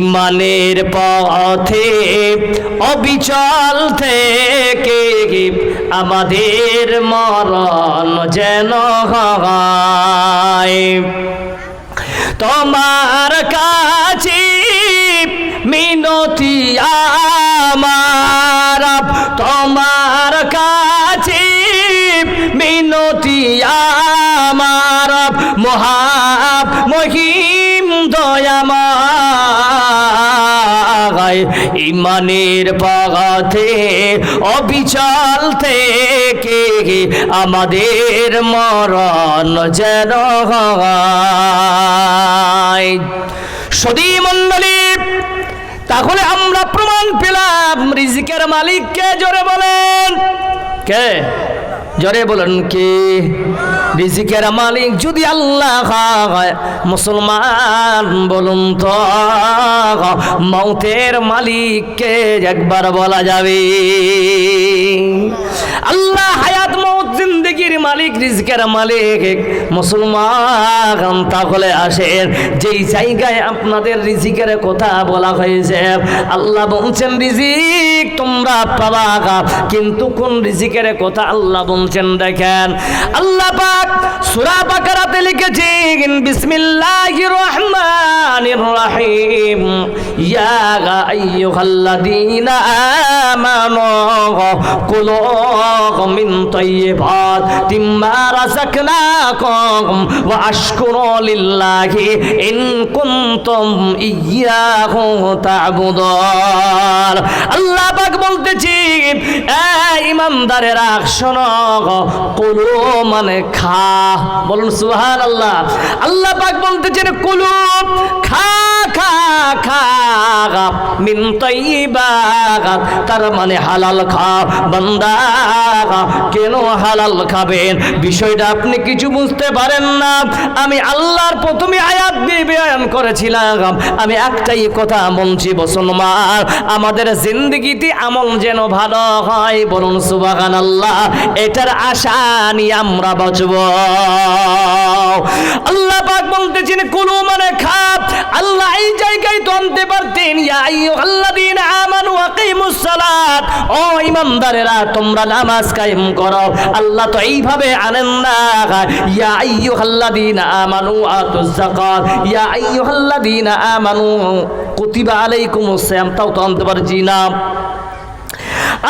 ইমানের পথে অবিচল থেকে আমাদের মরণ যেন হয়। তোমার কাছে মিনতি আমার, তোমার কাছে মিনতি আমার, মহিম দয়াময়। ইমানের পথে অবিচল থেকে আমাদের মরণ যেন হয়। সদী মণ্ডলী, তাহলে আমরা প্রমাণ পেলাম রিজিকের মালিক কে? জোরে বলেন কে? জোরে বলেন কে? রিজিকের মালিক যদি আল্লাহ হয়, মুসলমান বলুন তো মৌতের মালিককে একবার বলা যাবে? আল্লাহ হায়াত মৌত জিন্দেগির মালিক, রিজিকের মালিক মুসলমান। তাহলে আসেন যেই জায়গায় আপনাদের রিজিকের কথা বলা হয়েছে, আল্লাহ বলছেন রিজিক তোমরা পাবা, কিন্তু কোন রিজিকের কথা আল্লাহ বলছেন দেখেন। আল্লাহ পাক সূরা বাকারাতে লিখেছেন, বিসমিল্লাহির রহমানির রহিম, ইয়া আইয়ুহাল্লাযীনা আমানু কুলু মিন তাইয়্যিবাতি মা রাযাকনাকুম ওয়া আশকুরু লিল্লাহি ইন কুনতুম ইয়্যাহু তা'বুদুন। আল্লাহ পাক বলতেছি, এ ঈমানদারেরা শোনো, কুলু মানে খা, বলুন সুবহানাল্লাহ। আল্লাহ পাক বলতেছেন কুলু, খা খা খা মিন তাইয়্যিবাত, তার মানে হালাল খা। বান্দা কেন হালাল খাবেন? বিষয়টা আপনি কিছু বুঝতে পারেন না। আমি আল্লাহর প্রথমে আয়াত দিয়ে বয়ান করেছিলাম, আমি একটাই কথা বলছি, মুসলমান আমাদের জিন্দেগিতে আমল যেন ভালো হয়, বলুন সুবহানাল্লাহ। এটার আশা নিয়ে আমরা বাঁচব। আল্লাহ পাক বলতেছেন কুলু মানে খা। আল্লাহ এই জায়গায় তো আনতে পারতেন, ইয়া আইয়ুহাল্লাযীনা আমানু আকিমুস সালাত, ও ঈমানদারেরা তোমরা নামাজ কায়েম করো। আল্লাহ তো এইভাবে আনেন না, ইয়া আইয়ুহাল্লাযীনা আমানু আতুজ যাকাত, ইয়া আইয়ুহাল্লাযীনা আমানু কুতিবা আলাইকুমুস সিয়াম, তাও তো আনতে পারছি না।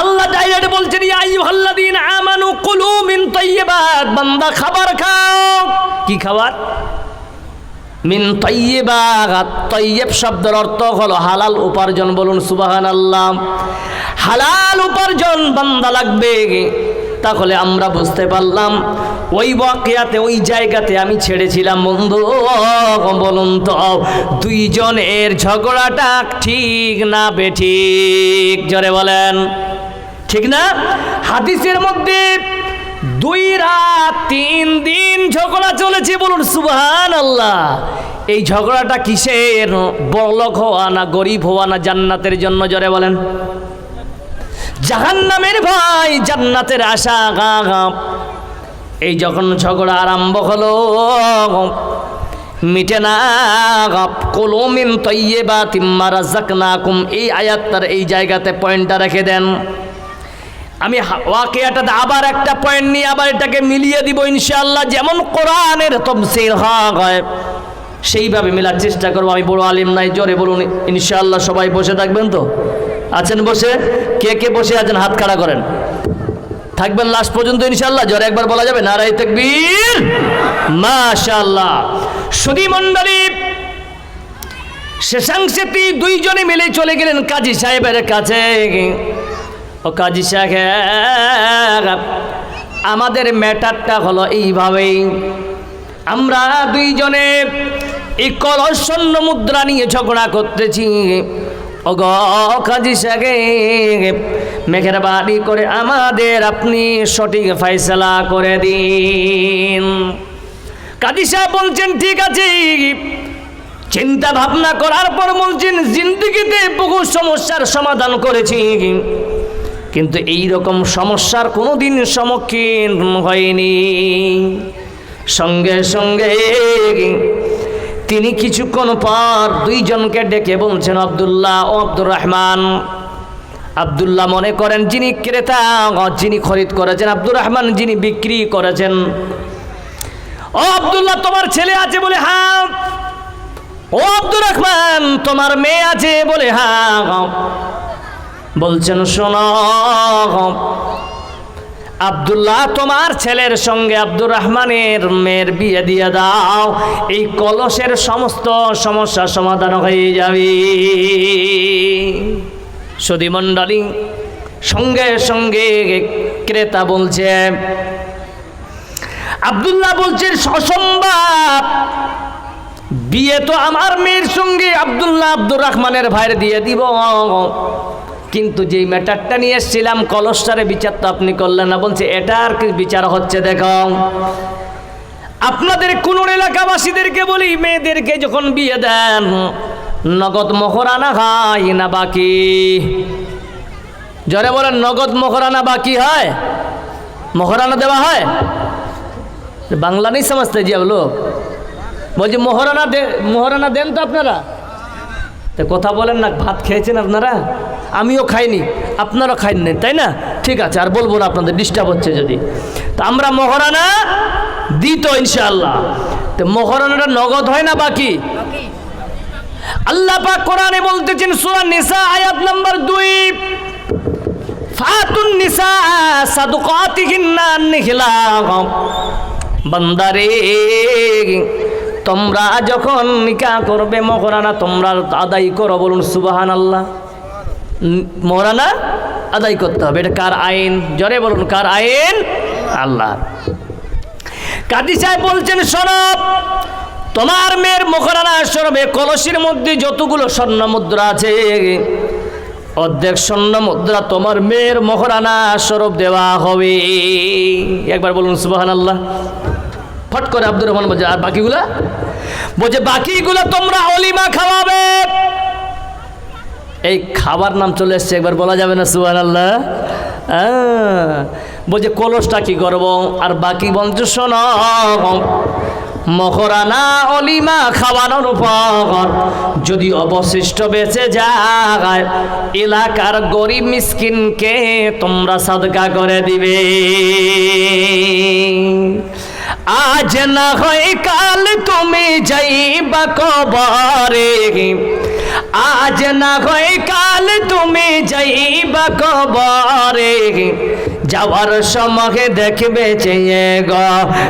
আল্লাহ ডাইরেক্ট বলছেন, ইয়া আইয়ুহাল্লাযীনা আমানু কুলু মিন তাইয়্যিবাত, বান্দা খাবার খাও। কি খাবার? মিন তাইয়্যিবাত। তাইয়্যিব শব্দের অর্থ হলো হালাল উপার্জন, বলুন সুবহানাল্লাহ। হালাল উপার্জন বান্দা লাগবে। তাহলে আমরা বুঝতে পারলাম ওই ওয়াকিয়াতে, ওই জায়গাতে আমি ছেড়েছিলাম বন্ধু, বলুন তো দুইজনের ঝগড়াটা ঠিক না বেঠিক? জোরে বলেন ঠিক না? হাদিসের মধ্যে 2 রাত 3 দিন ঝগড়া চলেছে, বলুন সুবহানাল্লাহ। এই ঝগড়াটা কিসের? বড়লোক হওয়া না গরিব হওয়া না জান্নাতের জন্য? জোরে বলেন। জাহান্নামের ভয়, জান্নাতের আশা। এই যখন ঝগড়া আরম্ভ হলো, মিটে না। কুলু মিন তাইয়্যিবাতি মা রাযাকনাকুম, এই আয়াতটার এই জায়গাতে পয়েন্টটা রেখে দেন। আমি ওয়াকিয়াটাতে আবার একটা পয়েন্ট নিয়ে আবার এটাকে মিলিয়ে দিব ইনশাআল্লাহ। যেমন কোরআনের তাফসীর হয়, সেইভাবে মেলার চেষ্টা করবো। আমি বড় আলিম নাই, জোরে বলুন ইনশাআল্লাহ। সবাই বসে থাকবেন তো? আছেন বসে? কে কে বসে আছেন হাত খাড়া করেন। থাকবেন লাস্ট পর্যন্ত ইনশাআল্লাহ? জোরে একবার বলা যাবে নারায়ে তাকবীর, মাশাআল্লাহ। সুধী মণ্ডলী, শেষাংশে দুইজনে মিলে চলে গেলেন কাজী সাহেবের কাছে। ও কাজী সাহেব, আমাদের ম্যাটারটা হলো এইভাবেই, আমরা দুইজনে এই কলস স্বর্ণ মুদ্রা নিয়ে ঝগড়া করতেছি। ও গো কাজী সাহেব, মেহেরবানি করে আমাদের আপনি সঠিক ফয়সালা করে দিন। কাজী সাহেব বলছেন ঠিক আছে। চিন্তা ভাবনা করার পর বলছেন, জিন্দেগিতে বহু সমস্যার সমাধান করেছি, কিন্তু এই রকম সমস্যার কোনোদিন সম্মুখীন হয়নি। সঙ্গে সঙ্গে তিনি কিছুক্ষণ পর দুইজনকে ডেকে বলছেন, আব্দুল্লাহ ও আব্দুর রহমান। আব্দুল্লাহ মনে করেন যিনি ক্রেতা, যিনি খরিদ করেছেন, আব্দুর রহমান যিনি বিক্রি করেছেন। ও আব্দুল্লাহ, তোমার ছেলে আছে? বলে হ্যাঁ। ও আব্দুর রহমান, তোমার মেয়ে আছে? বলে হ্যাঁ। বলছেন শোনো আব্দুল্লাহ, তোমার ছেলের সঙ্গে আব্দুর রহমানের মেয়ের বিয়ে দিয়ে দাও, এই কলসের সমস্ত সমস্যার সমাধান হয়ে যাবে। সুধী মণ্ডলী, সঙ্গে সঙ্গে ক্রেতা বলছে, আব্দুল্লাহ বলছেন অসম্ভব, বিয়ে তো আমার মেয়ের সঙ্গে আব্দুল্লাহ আব্দুর রহমানের ভাইয়ের দিয়ে দিব, কিন্তু যেই ম্যাটারটা নিয়ে এসেছিলাম কলসটারে বিচার তো আপনি করলেন না। বলছে এটার কি বিচার হচ্ছে দেখো, আপনাদের কোন এলাকাবাসীদেরকে বলি, মেয়েদেরকে যখন বিয়ে দেন নগদ মোহরানা হয় না বাকি? জোরে বলেন, নগদ মোহরানা বাকি হয়? মোহরানা দেওয়া হয়? বাংলা নেই সমঝতে যে লোক বলছি মোহরানা দেন তো আপনারা? তো কথা বলেন না, ভাত খেয়েছেন আপনারা? আমিও খাইনি, আপনারাও খাইনি, তাই না? ঠিক আছে, আর বলবো না, আপনাদের ডিস্টার্ব হচ্ছে যদি। তো আমরা মোহরানা দিই তো ইনশাআল্লাহ। তো মোহরানাটা নগদ হয় না বাকি? আল্লাহ পাক কোরআনে বলতেছেন, সূরা নিসা আয়াত নাম্বার 2, ফাতুন নিসা সাদুকাতিহিন্না নিহিলা। বান্দারে, তোমরা যখন নিকাহ করবে মোহরানা তোমরা আদায় করো। বলুন সুবহানাল্লাহ। মোহরানা আদায় করতে হবে। এটা কার আইন? জোরে বলুন, কার আইন? আল্লাহ। কাজী সাহেব বলছেন, শোনো, তোমার মেয়ের মোহরানা স্বরূপে কলসির মধ্যে যতগুলো স্বর্ণ মুদ্রা আছে, অর্ধেক স্বর্ণ মুদ্রা তোমার মেয়ের মোহরানা স্বরূপ দেওয়া হবে। একবার বলুন সুবহানাল্লাহ। ফট করে আব্দুর রহমান বলছে, আর বাকিগুলা? বলছে বাকিগুলো তোমরা অলিমা খাওয়াবে। এই খাবার নাম চলে এসছে, একবার বলা যাবে না সুবহানাল্লাহ? বলছে কলসটা কি করব, আর বাকি বলছে শোনো, মোহরানা অলিমা খাওয়ানোর পর যদি অবশিষ্ট বেঁচে যায় এলাকার গরিব মিসকিনকে তোমরা সাদকা করে দিবে। আজ না হয় কাল তুমি যাইবা কবরে, আজ না হয় কাল তুমি যাইবা কবরে, যাওয়ার সময় দেখবে চেয়ে গো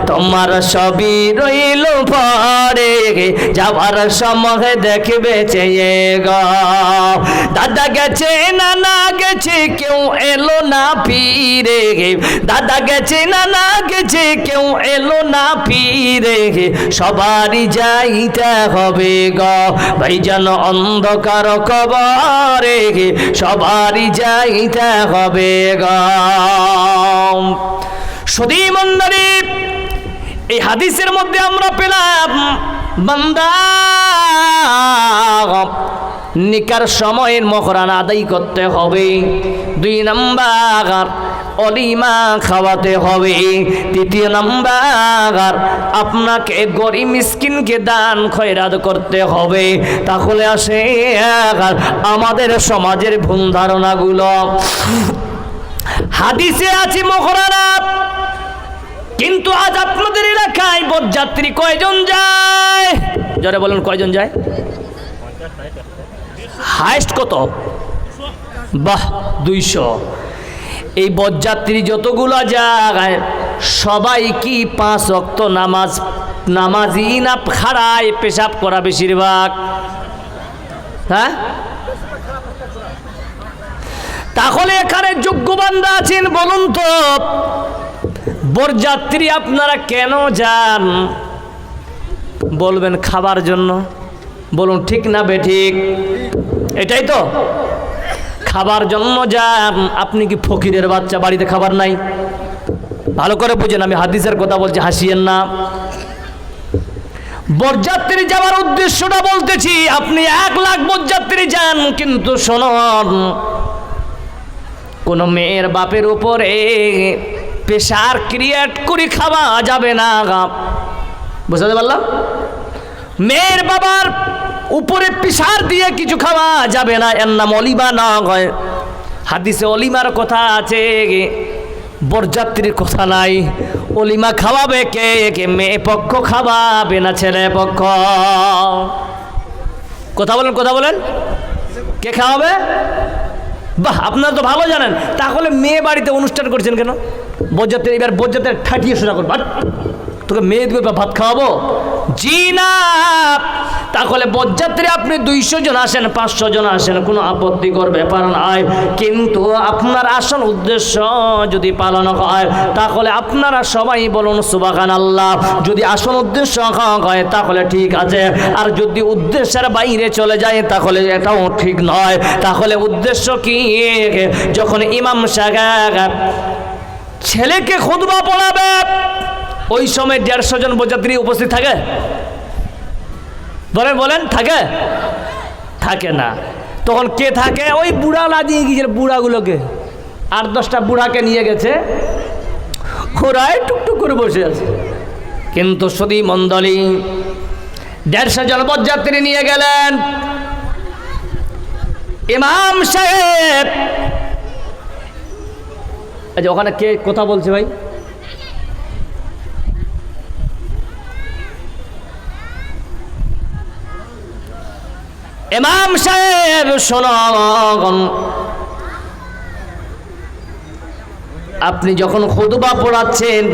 তোমার সবই রইল পরে, যাওয়ার সময় দেখবে চেয়ে গো। দাদা গেছে নানা গেছে কেউ এলো না ফিরে, দাদা গেছে নানা গেছে কেউ এলো না ফিরে, সবারই যাইতে হবে গো ভাইজান অন্ধকার কবরে, সবারই যাইতে হবে গো। সুধী মণ্ডলী, এই হাদিসের মধ্যে আমরা পেলাম বান্দা নিকার সময়ের মোহরানা আদায় করতে হবে। 2 নাম্বার অলিমা খাওয়াতে হবে। 3 নাম্বার আপনাকে গরিব মিসকিনকে দান খয়রাত করতে হবে। তাহলে আসে আমাদের সমাজের ভুল ধারণাগুলো। হাদিসে আছে মোহরানা, কিন্তু আজ আপনাদের এলাকায় বরযাত্রী কয়জন যায়? জোরে বলেন কয়জন যায়? হাইস্ট কত? বাহ, 200। এই বরযাত্রী যতগুলো যায় সবাই কি 5 ওয়াক্ত নামাজি না খাড়ায় পেশাব করা বেশিরভাগ? হ্যাঁ, তাহলে এখানে যোগ্য বান্দা আছেন, বলুন তো বরযাত্রী আপনারা কেন যান? বলবেন খাবার জন্য। বলুন ঠিক না বেঠিক? এটাই তো, খাবার জন্য যান। আপনি কি ফকিরের বাচ্চা, বাড়িতে খাবার নাই? ভালো করে বুঝেন, আমি হাদিসের কথা বলছি, হাসিয়েন না। বরযাত্রী যাওয়ার উদ্দেশ্যটা বলতেছি। আপনি 1 লাখ বরযাত্রী যান, কিন্তু শোনুন, কোন মেয়ের বাপের উপরে প্রেশার ক্রিয়েট করে খাওয়া যাবে না। বুঝতে পারলাম? মেয়ের বাবার উপরে প্রেশার দিয়ে কিছু খাওয়া যাবে না, এর নাম অলিমা না হয়। হাদিসে অলিমার কথা আছে, বরযাত্রীর কথা নাই। অলিমা খাওয়াবে কে? মেয়ে পক্ষ খাওয়াবে না ছেলে পক্ষ? কথা বলেন, কথা বলেন, কে খাওয়াবে? বাহ, আপনারা তো ভালো জানেন। তাহলে মেয়ে বাড়িতে অনুষ্ঠান করছেন কেন? বরযাত্রী, এবার বরযাত্রী ঠাটিয়ে শোনা করবো, তোকে মেয়ে দিবে ভাত খাওয়াবো? জি না। তাহলে বরযাত্রী আপনি 200 জন আসেন, 500 জন আসেন, কোনো আপত্তিকর ব্যাপার নয়। কিন্তু আপনার আসল উদ্দেশ্য যদি পালন হয় তাহলে আপনারা সবাই বলুন সুবহানাল্লাহ। যদি আসল উদ্দেশ্য হয় তাহলে ঠিক আছে, আর যদি উদ্দেশ্যের বাইরে চলে যায় তাহলে এটাও ঠিক নয়। তাহলে উদ্দেশ্য কি? যখন ইমাম সাহেব ছেলেকে খুতবা পড়াবে ওই সময় 150 জন বরযাত্রী উপস্থিত থাকে? বলেন বলেন, থাকে? থাকে না। তখন কে থাকে? ওই বুড়া লাগিয়ে গিয়েছে, বুড়াগুলোকে 8-10টা বুড়াকে নিয়ে গেছে, ওরাই টুকটুক করে বসে আছে। কিন্তু শুধু মন্ডলী 150 জন বরযাত্রী নিয়ে গেলেন। ইমাম সাহেব, আচ্ছা ওখানে কে কথা বলছে ভাই? ইমাম সাহেব শুনুন, আপনি যখন খুতবা পড়াচ্ছেন,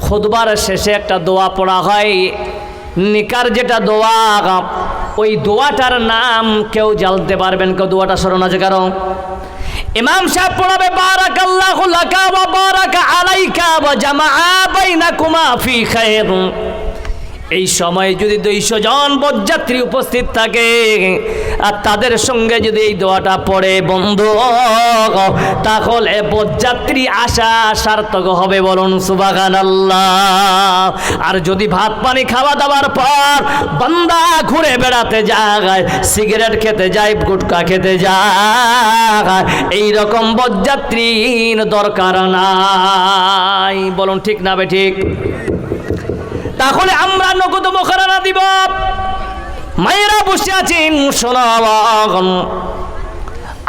খুতবার শেষে একটা দোয়া পড়া হয়, নিকার যেটা দোয়া, ওই দোয়াটার নাম কেউ জানতে পারবেন? কেউ দোয়াটা স্মরণ আছে কারণ? ইমাম সাহেব পড়াবে বারাকাল্লাহু লাকা ওয়া বারাকা আলাইকা ওয়া জামাআ বাইনাকুমা ফি খায়র। এই সময় যদি 200 জন বরযাত্রী উপস্থিত থাকে আর তাদের সঙ্গে যদি এই দোয়াটা পড়ে বন্ধু, তাহলে বরযাত্রী আসা সার্থক হবে, বলুন সুবহানাল্লাহ। আর যদি ভাত পানি খাওয়া দাওয়ার পর বান্দা ঘুরে বেড়াতে যায়, সিগারেট খেতে যায়, গুটখা খেতে যায়, এই রকম বরযাত্রীর দরকার নাই, বলুন ঠিক না বে ঠিক? তাহলে আমরা নগদ মোখারানা দিব। মায়েরা বসে আছেন, শোনান,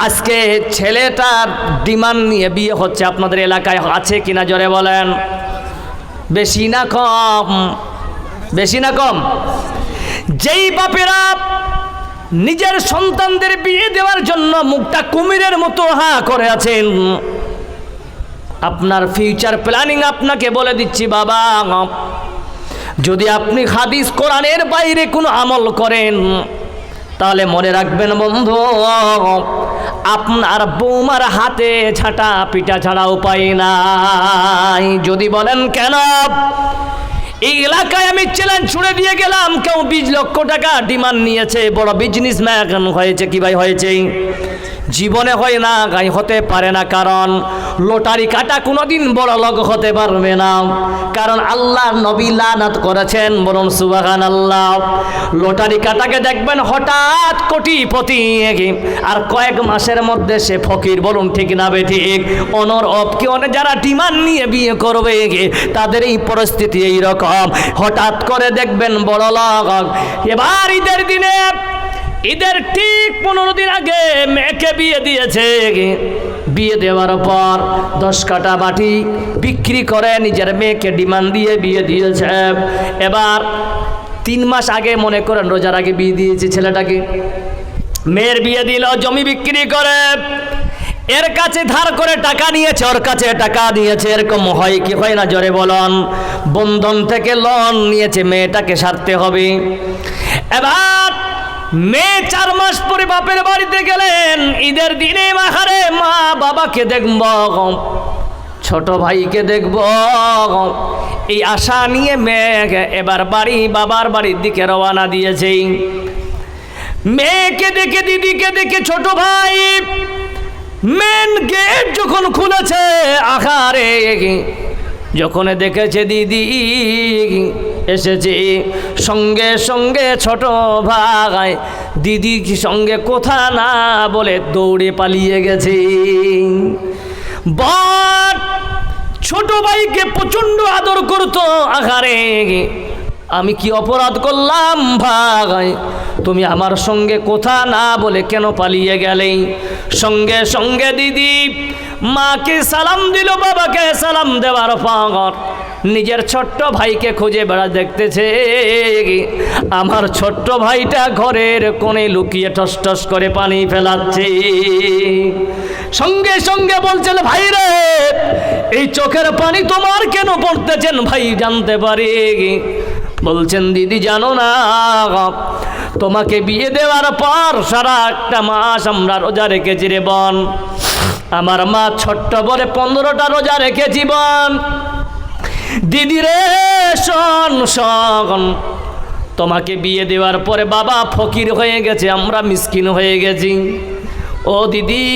আজকে ছেলেটার ডিমান্ড নিয়ে বিয়ে হচ্ছে, আপনাদের এলাকায় আছে কিনা জোরে বলেন? বেশি না কম? বেশি না কম? যেই বাপেরা নিজের সন্তানদের বিয়ে দেওয়ার জন্য মুখটা কুমিরের মতো হা করে আছেন, আপনার ফিউচার প্ল্যানিং আপনাকে বলে দিচ্ছি বাবা, যদি আপনি হাদিস কোরআনের বাইরে কোনো আমল করেন তাহলে মনে রাখবেন বন্ধু, আপনার বৌমার হাতে ছাটা পিটা ছাড়া উপায় নাই। যদি বলেন কেন? এই এলাকায় আমি চ্যালেঞ্জ ছুড়ে দিয়ে গেলাম, কেউ 20 লক্ষ টাকা ডিমান্ড নিয়েছে, বড় বিজনেসম্যান হয়েছে। কি ভাই হয়েছে? জীবনে হয় না, গাই হতে পারে না, কারণ লটারি কাটা কোনোদিন বড় লোক হতে পারবে না, কারণ আল্লাহর নবী লানাত করেছেন, বলুন সুবহানাল্লাহ। লটারি কাটাকে দেখবেন হঠাৎ কোটিপতি, আর কয়েক মাসের মধ্যে সে ফকির, বলুন ঠিক না বে ঠিক? অনরকে যারা ডিমান্ড নিয়ে বিয়ে করবে তাদের এই পরিস্থিতি এইরকম, হঠাৎ করে দেখবেন বড় লোক। এবার ঈদের দিনে, ঈদের ঠিক 15 দিন আগে মেয়েকে বিয়ে দিয়েছে, বিয়ে দেওয়ার পর 10 কাটা মাটি বিক্রি করে নিজের মেয়েকে ডিমান্ড দিয়ে বিয়ে দিয়েছে। এবার 3 মাস আগে মনে করেন রোজার আগে বিয়ে দিয়েছে ছেলেটাকে, মেয়ের বিয়ে দিল জমি বিক্রি করে, এর কাছে ধার করে টাকা নিয়েছে, ওর কাছে টাকা নিয়েছে, এরকম হয় কি হয় না জোরে বলুন? বন্ধন থেকে লোন নিয়েছে, মেয়েটাকে সারতে হবে। এবার মেয়ে 4 মাস পরে বাপের বাড়িতে গেলেন, ঈদের দিনে মাহারে মা বাবাকে দেখব, ছোট ভাইকে দেখব, এই আশা নিয়ে মেয়ে এবার বাবার বাড়ির দিকে রওনা দিয়েছে। মেয়েকে দেখে, দিদিকে দেখে ছোট ভাই মেন গেট যখন খুলেছে, আহারে যখন দেখেছে দিদি এসেছে, সঙ্গে সঙ্গে ছোট ভাই দিদির সঙ্গে কথা না বলে দৌড়ে পালিয়ে গেছে। বাট ছোট ভাইকে প্রচন্ড আদর করতো। আহারে আমি কি অপরাধ করলাম ভাই, তুমি আমার সঙ্গে কথা না বলে কেন পালিয়ে গেলে? সঙ্গে সঙ্গে দিদি মাকে সালাম দিল, বাবাকে সালাম দেওয়ার পর নিজের ছোট্ট ভাইকে খুঁজে বেড়া দেখতেছে, আমার ছোট্ট ভাইটা ঘরের কোণে লুকিয়ে টস টস করে পানি ফেলাচ্ছে। সঙ্গে সঙ্গে বলছেন, ভাই রে এই চোখের পানি তোমার কেন পড়তেছেন ভাই জানতে পারি? বলছেন, দিদি জানো না, তোমাকে বিয়ে দেওয়ার পর সারা একটা মাস আমরা রোজা রেখেছি রে বোন। আমার মা ছোট্ট বলে 15টা রোজা রেখেছি বোন। দিদি রে শোন শোন, তোমাকে বিয়ে দেওয়ার পরে বাবা ফকির হয়ে গেছে, আমরা মিসকিন হয়ে গেছি। ও দিদি,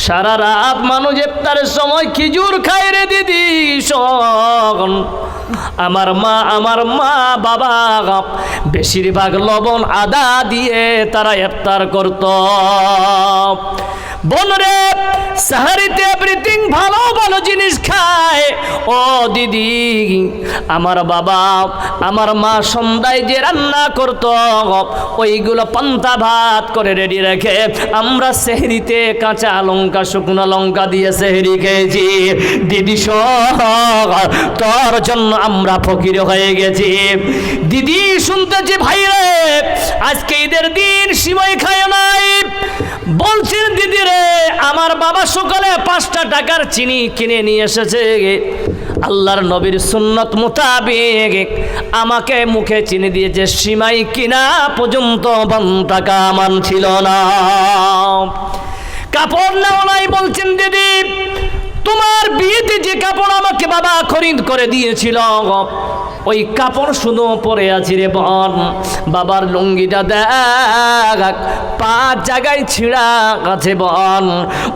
সারা রাত মানুষ ইফতারের সময় খিজুর খায় রে দিদি। শোন, আমার মা বাবা বেশিরভাগ লবণ আদা দিয়ে তারা ইফতার করত। বোন রে সাহারিতে এভরিথিং ভালো ভালো জিনিস খায়। ও দিদি, আমার বাবা আমার মা সন্ধ্যায় যে রান্না করত ওইগুলো পান্তা ভাত করে রেডি রেখে আমরা সেহরিতে কাঁচা লঙ্কা শুকনো লঙ্কা দিয়ে সেহরি খেয়েছি। দিদি তোর জন্য আমরা ফকির হয়ে গেছি। দিদি শুনতেছি, ভাই রে আজকে ঈদের দিন সিমাই খায় নাই। বলছেন, দিদি রে আমার বাবা সকালে 5টা টাকার চিনি কিনে নিয়ে এসেছে, আল্লাহর নবীর সুন্নত মোতাবেক আমাকে মুখে চিনি দিয়েছে, সিমাই কিনা পর্যন্ত 5 টাকা আমার ছিল না। কাপড় নাও নাই। বলছেন, দিদি তোমার বিয়েতে যে কাপড় আমাকে বাবা খরিদ করে দিয়েছিল ওই কাপড় শুধু পরে আছি রে বোন। বাবার লুঙ্গিটা দেখ 5 জায়গায় ছিঁড়া আছে বোন।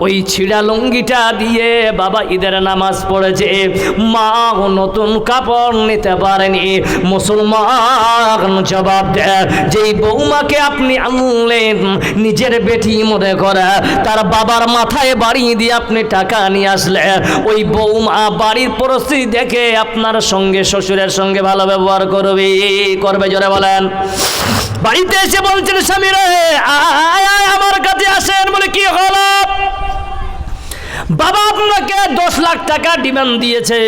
ওই ছিঁড়া লুঙ্গিটা দিয়ে বাবা ঈদের নামাজ পড়েছে। মা নতুন কাপড় নিতে পারেনি। মুসলমান জবাব দেয়, যেই বৌমাকে আপনি আনলেন নিজের বেটি মনে করে, তার বাবার মাথায় বাড়ি দিয়ে আপনি টাকা নিয়ে আসলেন, ওই বৌমা বাড়ির পরিস্থিতি দেখে আপনার সঙ্গে শ্বশুরের সঙ্গে ভালো ব্যবহার করবে জোরে বলেন। বাড়িতে এসে বলছেন, স্বামী রে আয় আয় আমার কাছে আসেন। বলে, কি হলো? বাবা আপনাকে 10 লাখ টাকা ডিমান্ড দিয়েছে,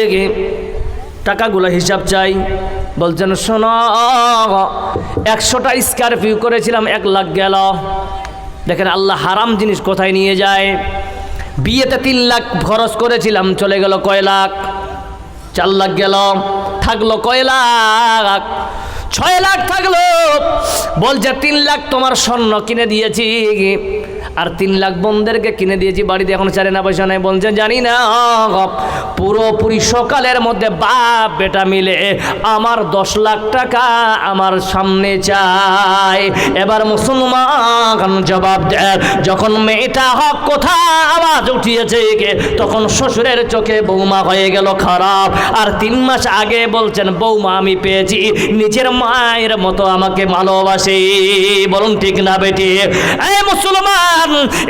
টাকাগুলো হিসাব চাই। বলছেন, শোনো 100টা স্করপিও করেছিলাম, 1 লাখ গেল। দেখেন আল্লাহ হারাম জিনিস কোথায় নিয়ে যায়। বিয়েতে 3 লাখ খরচ করেছিলাম, চলে গেল কয় লাখ? 4 লাখ গেল, থাকলো কয় লাখ? 6 লাখ থাকলো। বলছে 3 লাখ তোমার স্বর্ণ কিনে দিয়েছি, আর 3 লাখ বোনদেরকে কিনে দিয়েছি, বাড়িতে এখন চারেনা পয়সা নেই। বলছে, জানি না, পুরোপুরি সকালের মধ্যে বাপ বেটা মিলে আমার 10 লাখ টাকা আমার সামনে চাই। এবার মুসলমান জবাব দেয়, যখন মেয়েটা হক কথা আওয়াজ উঠিয়েছে তখন শ্বশুরের চোখে বৌমা হয়ে গেল খারাপ। আর 3 মাস আগে বলছেন, বৌমা আমি পেয়েছি নিজের মায়ের মতো আমাকে ভালোবাসে। বলুন ঠিক না বেটি? এই মুসলমান,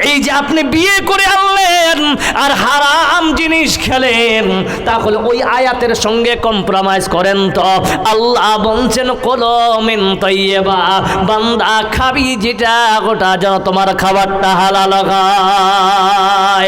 এই যে আপনি বিয়ে করে আনলেন আর হারাম জিনিস খেলেন, তাহলে ওই আয়াতের সঙ্গে কম্প্রোমাইজ করেন তো। আল্লাহ বলছেন, কুলু মিন তাইয়্যিবা, বান্দা খাবি যেটা গোটা যেন তোমার খাবারটা হালাল হয়।